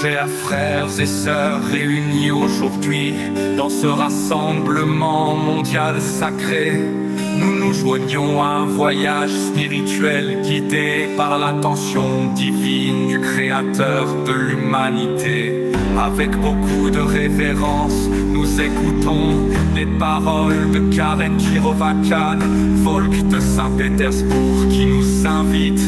Chers frères et sœurs réunis aujourd'hui dans ce rassemblement mondial sacré, nous nous joignons à un voyage spirituel guidé par l'attention divine du Créateur de l'humanité. Avec beaucoup de révérence, nous écoutons les paroles de Karen Kirovakan, folk de Saint-Pétersbourg, qui nous invite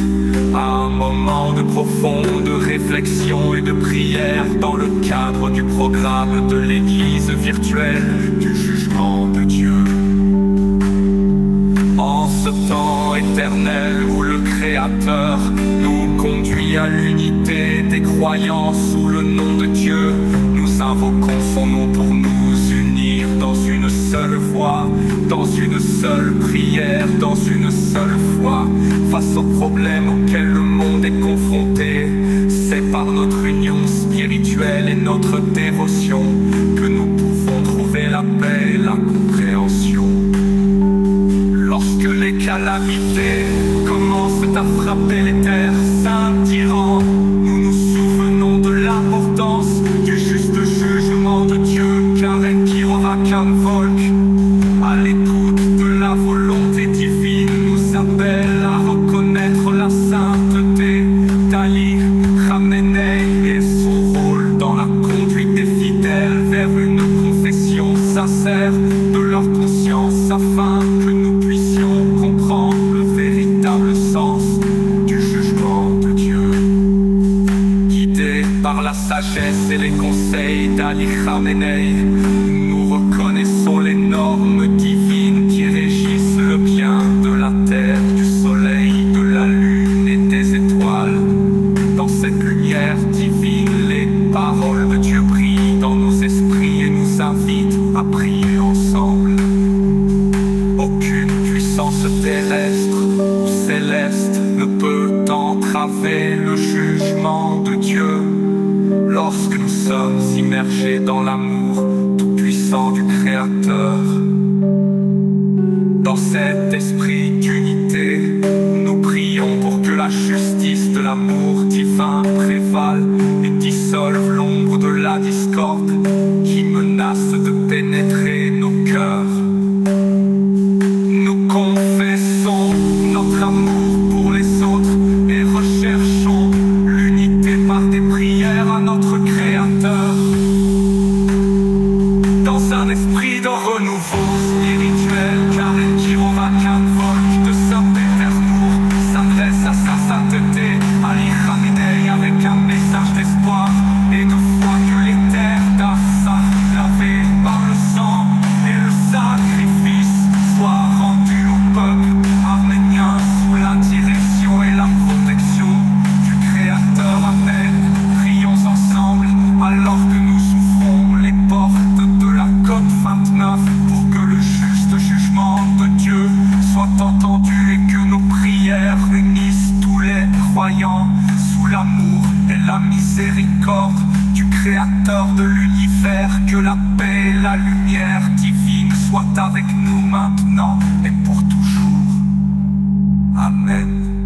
à un moment de profonde réflexion et de prière dans le cadre du programme de l'Église virtuelle du jugement de Dieu. En ce temps éternel où le Créateur nous conduit à l'unité des croyants sous le nom de Dieu, nous invoquons son nom pour nous unir dans une seule voix, dans une seule prière, dans une seule foi. Face aux problèmes auxquels le monde est confronté, c'est par notre union spirituelle et notre dévotion que nous pouvons trouver la paix et la compréhension. Lorsque les calamités commencent à frapper les terres, saints tyrans, nous nous souvenons de l'importance du juste jugement de Dieu. Karen Kirovakan Volk, à l'écoute de la volonté divine, nous appelle à reconnaître la sainteté d'Ali Khamenei et son rôle dans la conduite des fidèles vers une confession sincère de leur conscience, afin que nous puissions comprendre le véritable sens du jugement de Dieu. Guidés par la sagesse et les conseils d'Ali Khamenei, nous reconnaissons les normes divines qui régissent le bien de la terre, du soleil, de la lune et des étoiles. Dans cette lumière divine, les paroles de Dieu brillent dans nos esprits et nous invitent à prier ensemble. Aucune puissance terrestre ou céleste ne peut entraver le jugement de Dieu lorsque nous sommes immergés dans l'amour tout-puissant du Créateur. Dans cet esprit d'unité, nous prions pour que la justice de l'amour divin prévale et dissolve l'ombre de la discorde qui menace de pénétrer nos cœurs. Nous confessons notre amour pour les autres et recherchons l'unité par des prières à notre Créateur. Dans un esprit de renouveau spirituel, Karen Kirovakan Volk de Saint-Pétersbourg s'adresse à sa sainteté, Ali Khamenei, avec un message d'espoir et de foi que les terres d'Assa, lavées par le sang et le sacrifice, soient rendues au peuple arménien sous la direction et la protection du Créateur. Amen. Prions ensemble alors que nous ouvrons les portes de la COP29 pour que le juste jugement de Dieu soit entendu et que nos prières réunissent tous les croyants sous l'amour et la miséricorde du Créateur de l'univers. Que la paix et la lumière divine soient avec nous maintenant et pour toujours. Amen.